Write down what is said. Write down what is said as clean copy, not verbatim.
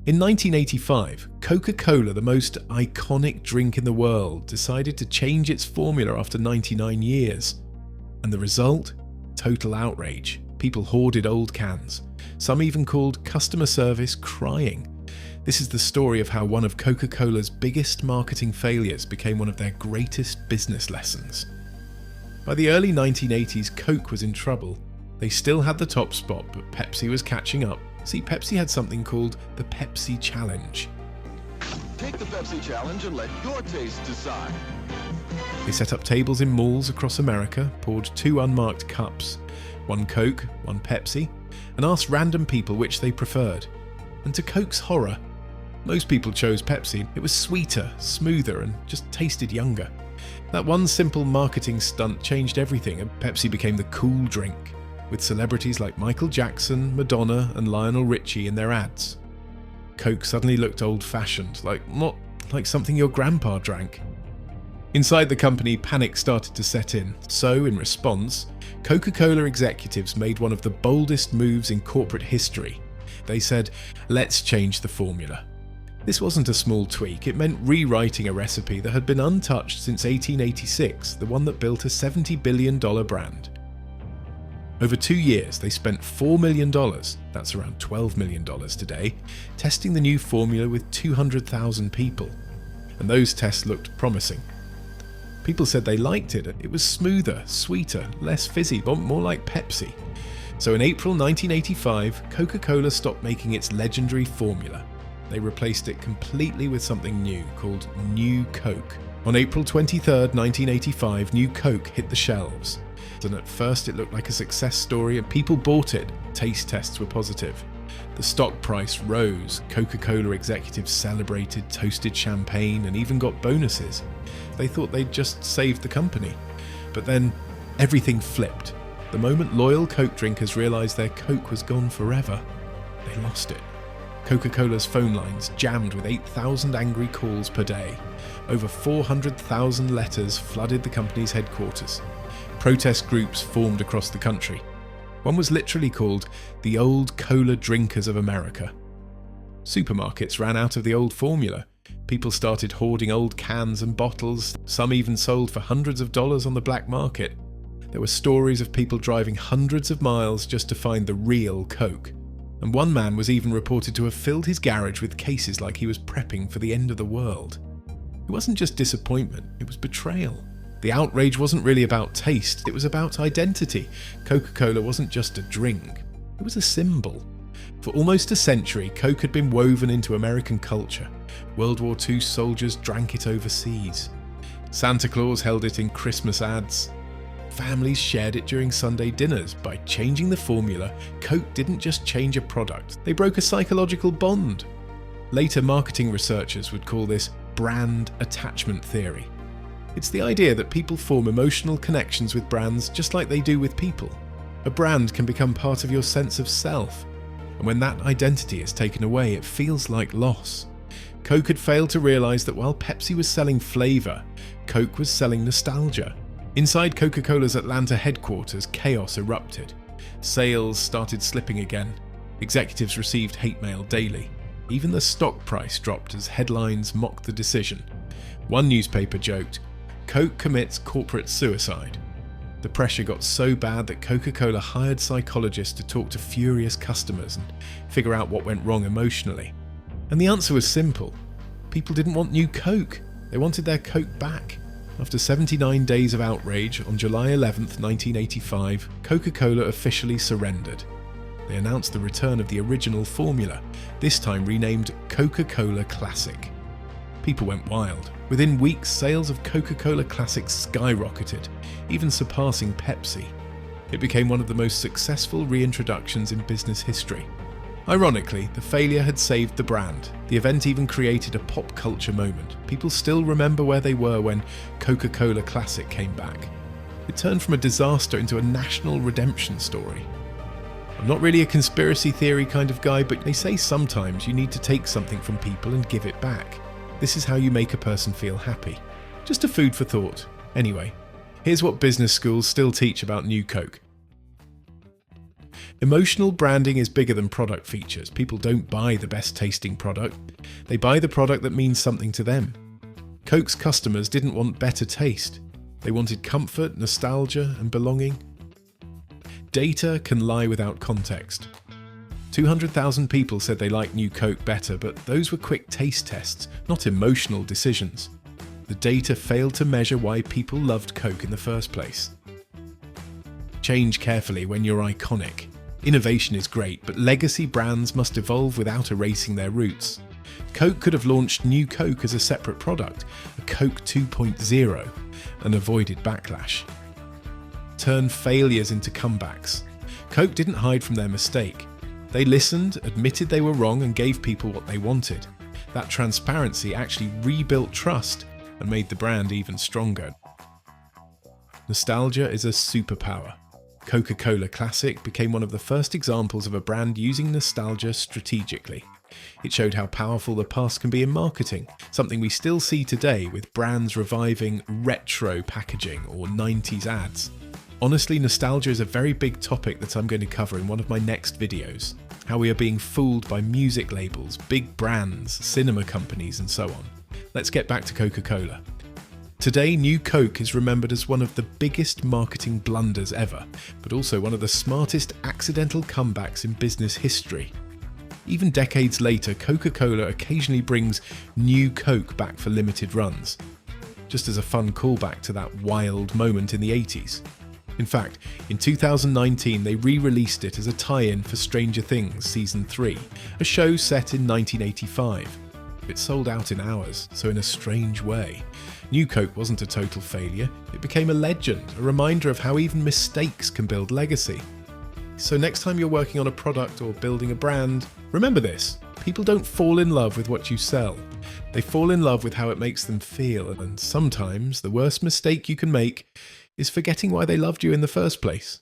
In 1985, Coca-Cola, the most iconic drink in the world, decided to change its formula after 99 years. And the result? Total outrage. People hoarded old cans. Some even called customer service crying. This is the story of how one of Coca-Cola's biggest marketing failures became one of their greatest business lessons. By the early 1980s, Coke was in trouble. They still had the top spot, but Pepsi was catching up. See, Pepsi had something called the Pepsi Challenge. Take the Pepsi Challenge and let your taste decide. They set up tables in malls across America, poured 2 unmarked cups, one Coke, one Pepsi, and asked random people which they preferred. And to Coke's horror, most people chose Pepsi. It was sweeter, smoother, and just tasted younger. That one simple marketing stunt changed everything, and Pepsi became the cool drink, with celebrities like Michael Jackson, Madonna, and Lionel Richie in their ads. Coke suddenly looked old-fashioned, like something your grandpa drank. Inside the company, panic started to set in, so in response, Coca-Cola executives made one of the boldest moves in corporate history. They said, "Let's change the formula." This wasn't a small tweak, it meant rewriting a recipe that had been untouched since 1886, the one that built a $70 billion brand. Over 2 years, they spent $4 million, that's around $12 million today, testing the new formula with 200,000 people. And those tests looked promising. People said they liked it. It was smoother, sweeter, less fizzy, but more like Pepsi. So in April 1985, Coca-Cola stopped making its legendary formula. They replaced it completely with something new called New Coke. On April 23, 1985, New Coke hit the shelves. And at first it looked like a success story and people bought it. Taste tests were positive. The stock price rose. Coca-Cola executives celebrated, toasted champagne, and even got bonuses. They thought they'd just saved the company. But then everything flipped. The moment loyal Coke drinkers realized their Coke was gone forever, they lost it. Coca-Cola's phone lines jammed with 8,000 angry calls per day. Over 400,000 letters flooded the company's headquarters. Protest groups formed across the country. One was literally called the Old Cola Drinkers of America. Supermarkets ran out of the old formula. People started hoarding old cans and bottles. Some even sold for hundreds of dollars on the black market. There were stories of people driving hundreds of miles just to find the real Coke. And one man was even reported to have filled his garage with cases like he was prepping for the end of the world. It wasn't just disappointment, it was betrayal. The outrage wasn't really about taste, it was about identity. Coca-Cola wasn't just a drink, it was a symbol. For almost a century, Coke had been woven into American culture. World War II soldiers drank it overseas. Santa Claus held it in Christmas ads. Families shared it during Sunday dinners. By changing the formula, Coke didn't just change a product, they broke a psychological bond. Later marketing researchers would call this brand attachment theory. It's the idea that people form emotional connections with brands just like they do with people. A brand can become part of your sense of self, and when that identity is taken away, it feels like loss. Coke had failed to realize that while Pepsi was selling flavor, Coke was selling nostalgia. Inside Coca-Cola's Atlanta headquarters, chaos erupted. Sales started slipping again. Executives received hate mail daily. Even the stock price dropped as headlines mocked the decision. One newspaper joked, "Coke commits corporate suicide." The pressure got so bad that Coca-Cola hired psychologists to talk to furious customers and figure out what went wrong emotionally. And the answer was simple. People didn't want new Coke. They wanted their Coke back. After 79 days of outrage, on July 11, 1985, Coca-Cola officially surrendered. They announced the return of the original formula, this time renamed Coca-Cola Classic. People went wild. Within weeks, sales of Coca-Cola Classic skyrocketed, even surpassing Pepsi. It became one of the most successful reintroductions in business history. Ironically, the failure had saved the brand. The event even created a pop culture moment. People still remember where they were when Coca-Cola Classic came back. It turned from a disaster into a national redemption story. I'm not really a conspiracy theory kind of guy, but they say sometimes you need to take something from people and give it back. This is how you make a person feel happy. Just a food for thought. Anyway, here's what business schools still teach about New Coke. Emotional branding is bigger than product features. People don't buy the best tasting product. They buy the product that means something to them. Coke's customers didn't want better taste. They wanted comfort, nostalgia, and belonging. Data can lie without context. 200,000 people said they liked New Coke better, but those were quick taste tests, not emotional decisions. The data failed to measure why people loved Coke in the first place. Change carefully when you're iconic. Innovation is great, but legacy brands must evolve without erasing their roots. Coke could have launched New Coke as a separate product, a Coke 2.0, and avoided backlash. Turn failures into comebacks. Coke didn't hide from their mistake. They listened, admitted they were wrong, and gave people what they wanted. That transparency actually rebuilt trust and made the brand even stronger. Nostalgia is a superpower. Coca-Cola Classic became one of the first examples of a brand using nostalgia strategically. It showed how powerful the past can be in marketing, something we still see today with brands reviving retro packaging or 90s ads. Honestly, nostalgia is a very big topic that I'm going to cover in one of my next videos. How we are being fooled by music labels, big brands, cinema companies, and so on. Let's get back to Coca-Cola. Today, New Coke is remembered as one of the biggest marketing blunders ever, but also one of the smartest accidental comebacks in business history. Even decades later, Coca-Cola occasionally brings New Coke back for limited runs, just as a fun callback to that wild moment in the 80s. In fact, in 2019 they re-released it as a tie-in for Stranger Things Season 3, a show set in 1985. It sold out in hours, so in a strange way, New Coke wasn't a total failure. It became a legend, a reminder of how even mistakes can build legacy. So next time you're working on a product or building a brand, remember this: people don't fall in love with what you sell. They fall in love with how it makes them feel, and sometimes the worst mistake you can make is forgetting why they loved you in the first place.